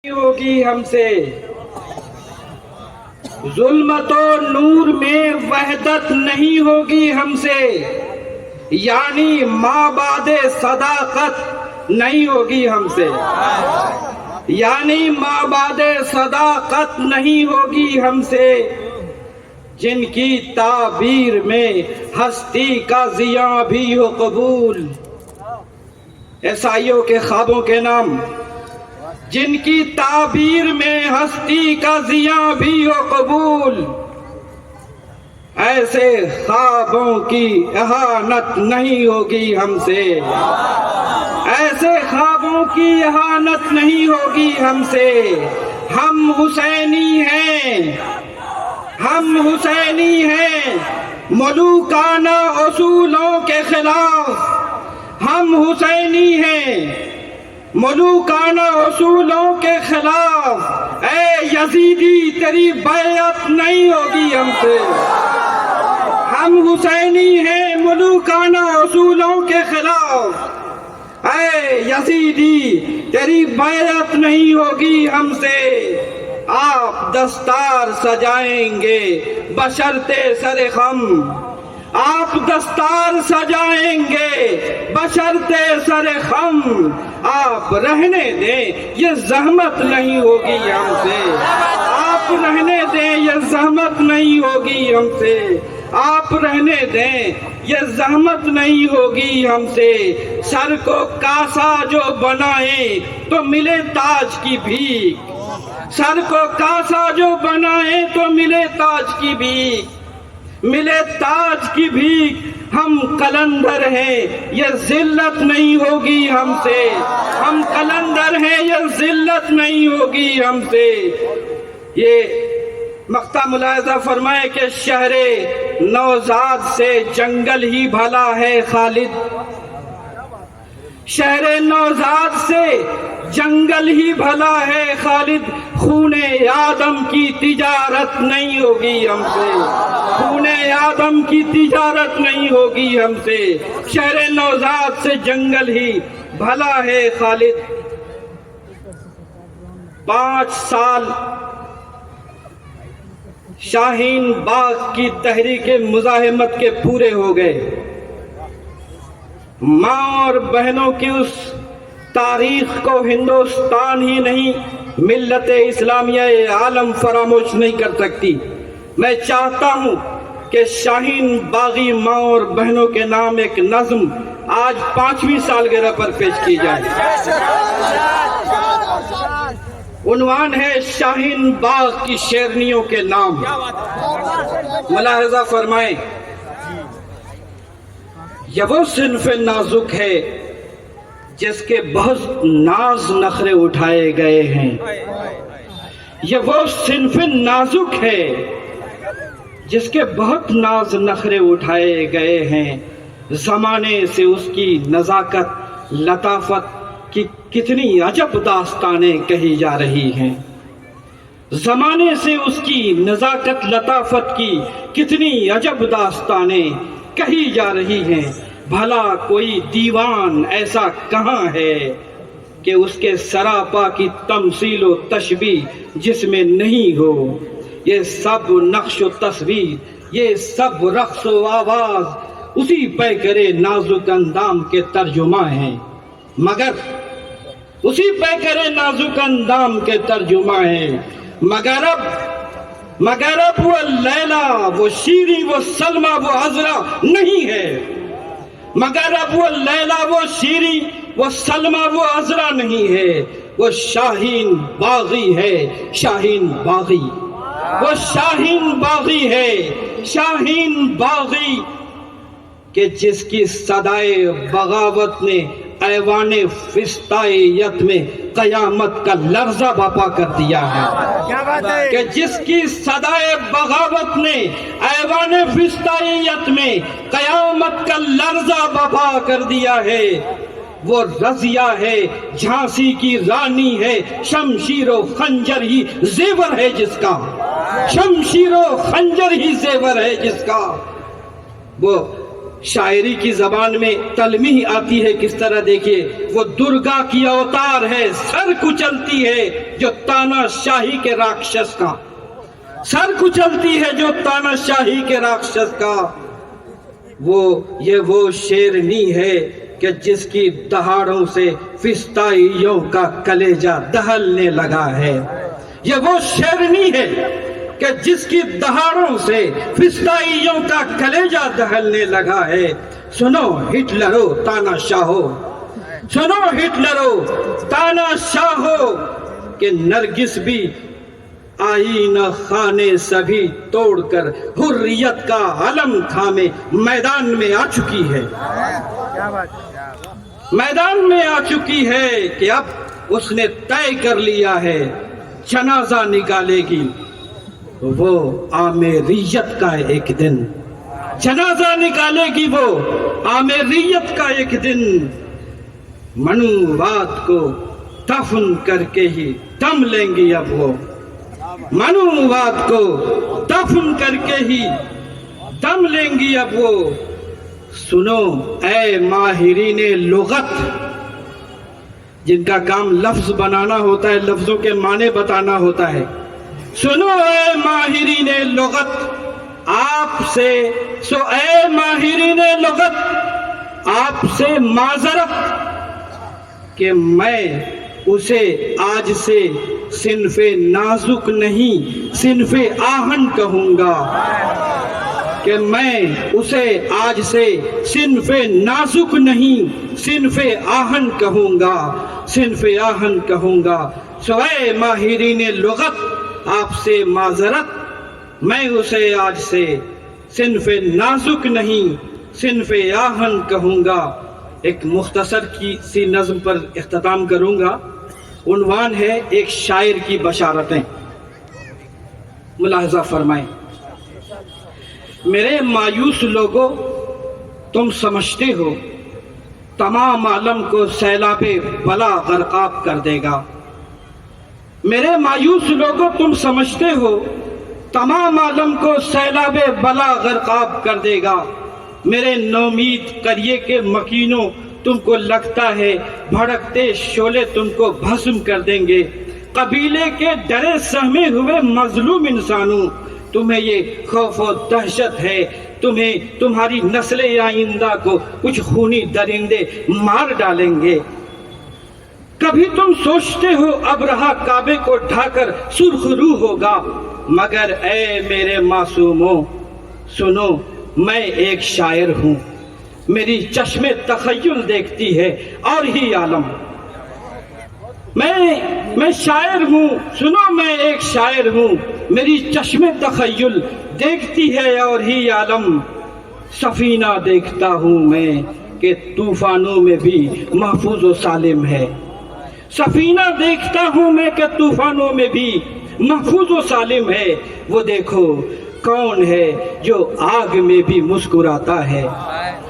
ہوگی ہم سے، ظلمت و نور میں وحدت نہیں ہوگی ہم سے، یعنی مابعد صداقت نہیں ہوگی ہم سے، یعنی مابعد صداقت نہیں ہوگی ہم سے، جن کی تعبیر میں ہستی کا ضیاء بھی ہو قبول۔ عیسائیوں کے خوابوں کے نام، جن کی تعبیر میں ہستی کا ضیاء بھی ہو قبول، ایسے خوابوں کی اہانت نہیں ہوگی ہم سے، ایسے خوابوں کی اہانت نہیں ہوگی ہم سے۔ ہم حسینی ہیں، ہم حسینی ہیں، ملوکانہ اصولوں کے خلاف ہم حسینی ہیں، ملوکانہ اصولوں کے خلاف۔ اے یزیدی تیری بیعت نہیں ہوگی ہم سے، ہم حسینی ہیں، ملوکانہ اصولوں کے خلاف۔ اے یزیدی تیری بیعت نہیں ہوگی ہم سے۔ آپ دستار سجائیں گے بشرط سر خم، آپ دستار سجائیں گے بشرط سر خم، آپ رہنے دیں یہ زحمت نہیں ہوگی ہم سے، آپ رہنے دیں یہ زحمت نہیں ہوگی ہم سے، آپ رہنے دیں یہ زحمت نہیں ہوگی ہم سے۔ سر کو کاسا جو بنائیں تو ملے تاج کی بھیک، سر کو کاسا جو بنائیں تو ملے تاج کی بھیک، ملے تاج کی بھیک۔ ہم قلندر ہیں یہ ذلت نہیں ہوگی ہم سے، ہم قلندر ہیں یہ ذلت نہیں ہوگی ہم سے۔ یہ مقطع ملاحظہ فرمائے کہ شہر نوزاد سے جنگل ہی بھلا ہے خالد، شہر نوزاد سے جنگل ہی بھلا ہے خالد، خون آدم کی تجارت نہیں ہوگی ہم سے، خون آدم کی تجارت نہیں ہوگی ہم سے، شہر نوزاد سے جنگل ہی بھلا ہے خالد۔ 5 سال شاہین باغ کی تحریک مزاحمت کے پورے ہو گئے، ماں اور بہنوں کی اس تاریخ کو ہندوستان ہی نہیں ملت اسلامیہ عالم فراموش نہیں کر سکتی۔ میں چاہتا ہوں کہ شاہین باغی ماں اور بہنوں کے نام ایک نظم آج 5ویں سالگرہ پر پیش کی جائے۔ عنوان ہے شاہین باغ کی شیرنیوں کے نام۔ ملاحظہ فرمائیں، یہ وہ صنف نازک ہے جس کے بہت ناز نخرے اٹھائے گئے ہیں، یہ وہ صنف نازک ہے جس کے بہت ناز نخرے اٹھائے گئے ہیں، زمانے سے اس کی نزاکت لطافت کی کتنی عجب داستانیں کہی جا رہی ہیں، زمانے سے اس کی نزاکت لطافت کی کتنی عجب داستانیں کہی جا رہی ہیں۔ بھلا کوئی دیوان ایسا کہاں ہے کہ اس کے سراپا کی تمثیل و تشبیہ جس میں نہیں ہو؟ یہ سب نقش و تصویر، یہ سب رقص و آواز اسی پیکرے نازک اندام کے ترجمہ ہیں، مگر اسی پیکرے نازک اندام کے ترجمہ ہیں، مگر اب وہ لیلا، وہ شیری، وہ سلمہ، وہ عذرا نہیں ہے، مگر اب وہ لیلا، وہ شیری، وہ سلمہ، وہ عذرا نہیں ہے، وہ شاہین باغی ہے، شاہین باغی، وہ شاہین باغی ہے، شاہین باغی کہ جس کی صدائے بغاوت نے ایوان فسطائیت میں قیامت کا لرزہ برپا کر دیا ہے، کہ جس کی صدائے بغاوت نے ایوان فسطائیت میں قیامت کا لرزہ برپا کر دیا ہے، وہ رضیہ ہے، جھانسی کی رانی ہے، شمشیر و خنجر ہی زیور ہے جس کا، شمشیر و خنجر ہی زیور ہے جس کا، وہ شاعری کی زبان میں تلمیح آتی ہے کس طرح، دیکھیے، وہ درگا کی اوتار ہے، سر کچلتی ہے جو تانا شاہی کے راکشس کا، سر کچلتی ہے جو تانا شاہی کے راکشس کا۔ یہ وہ شیرنی ہے کہ جس کی دہاڑوں سے فسطائیوں کا کلیجہ دہلنے لگا ہے، یہ وہ شیرنی ہے کہ جس کی دہاڑوں سے فسطائیوں کا کلیجہ دہلنے لگا ہے۔ سنو ہٹلرو تانا شاہو، سنو ہٹلرو تانا شاہو، کہ نرگس بھی آئینہ خانے سبھی توڑ کر حریت کا علم تھامے میدان میں آ چکی ہے، میدان میں آ چکی ہے کہ اب اس نے طے کر لیا ہے جنازہ نکالے گی وہ آمیریت کا ایک دن، جنازہ نکالے گی وہ آمیریت کا ایک دن۔ منووات کو دفن کر کے ہی دم لیں گی اب وہ، منووات کو دفن کر کے ہی دم لیں گی اب وہ۔ سنو اے ماہرین لغت، جن کا کام لفظ بنانا ہوتا ہے، لفظوں کے معنی بتانا ہوتا ہے، سنو اے ماہرین لغت، اے ماہرین لغت، آپ سے معذرت کہ میں اسے آج سے صنف نازک نہیں صنف آہن کہوں گا، کہ میں اسے آج سے صنف نازک نہیں صنف آہن کہوں گا، صنف آہن کہوں گا۔ سو اے ماہرین لغت، آپ سے معذرت، میں اسے آج سے صنف نازک نہیں صنف آہن کہوں گا۔ ایک مختصر سی نظم پر اختتام کروں گا، عنوان ہے ایک شاعر کی بشارتیں۔ ملاحظہ فرمائیں، میرے مایوس لوگوں، تم سمجھتے ہو تمام عالم کو سیلاب بلا غرقاب کر دے گا۔ میرے مایوس لوگوں، تم سمجھتے ہو تمام عالم کو سیلاب بلا غرقاب کر دے گا۔ میرے نومید قریے کے مکینوں، تم کو لگتا ہے بھڑکتے شعلے تم کو بھسم کر دیں گے۔ قبیلے کے ڈرے سہمے ہوئے مظلوم انسانوں، تمہیں یہ خوف و دہشت ہے، تمہاری نسل آئندہ کو کچھ خونی درندے مار ڈالیں گے۔ کبھی تم سوچتے ہو ابرہہ کعبے کو ڈھا کر سرخ رو ہوگا، مگر اے میرے معصوموں سنو، میں ایک شاعر ہوں، میری چشم تخیل دیکھتی ہے اور ہی عالم۔ میں شاعر ہوں، سنو میں ایک شاعر ہوں، میری چشم تخیل دیکھتی ہے اور ہی عالم۔ سفینہ دیکھتا ہوں میں کہ طوفانوں میں بھی محفوظ و سالم ہے، سفینہ دیکھتا ہوں میں کہ طوفانوں میں بھی محفوظ و سالم ہے۔ وہ دیکھو کون ہے جو آگ میں بھی مسکراتا ہے،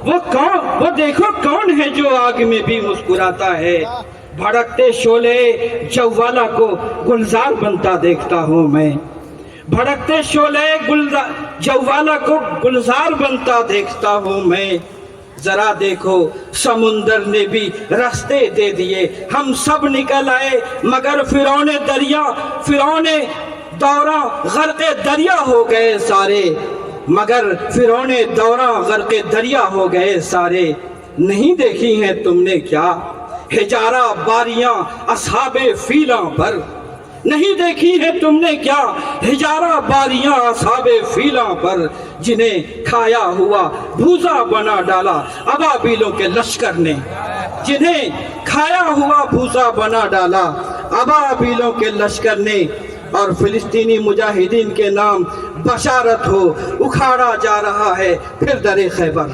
وہ دیکھو کون ہے جو آگ میں بھی مسکراتا ہے۔ بھڑکتے شعلے جوالا کو گلزار بنتا دیکھتا ہوں میں، بھڑکتے شعلے جوالا کو گلزار بنتا دیکھتا ہوں میں۔ ذرا دیکھو سمندر نے بھی راستے دے دیے، ہم سب نکل آئے، مگر فرعون دوراں غرق دریا ہو گئے سارے، مگر فرعون دوراں غرق دریا ہو گئے سارے۔ نہیں دیکھی ہیں تم نے کیا ہجارہ باریاں اصحاب فیلاں پر، نہیں دیکھی ہے تم نے کیا ہجارہ باریاں اصحاب فیلاں پر، جنہیں کھایا ہوا بھوسا بنا ڈالا ابابیلوں کے لشکر نے، جنہیں کھایا ہوا بھوسا بنا ڈالا ابابیلوں کے لشکر نے۔ اور فلسطینی مجاہدین کے نام بشارت ہو اکھاڑا جا رہا ہے پھر در خیبر،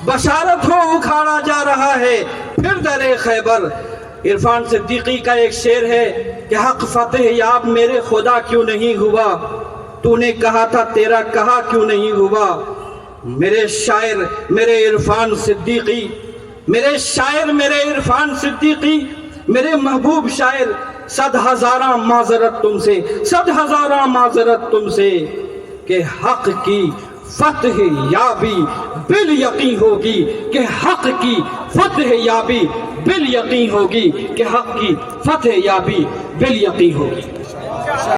بشارت ہو اکھاڑا جا رہا ہے پھر در خیبر۔ عرفان صدیقی کا ایک شعر ہے کہ حق فتح یاب میرے خدا کیوں نہیں ہوا، تو نے کہا تھا تیرا کہا کیوں نہیں ہوا۔ میرے شاعر میرے عرفان صدیقی، میرے شاعر میرے عرفان صدیقی، میرے محبوب شاعر، 100,000 معذرت تم سے، 100,000 معذرت تم سے کہ حق کی فتح یابی بالیقین ہوگی کہ حق کی فتح یابی بالیقین ہوگی کہ حق کی فتح یابی بالیقین ہوگی.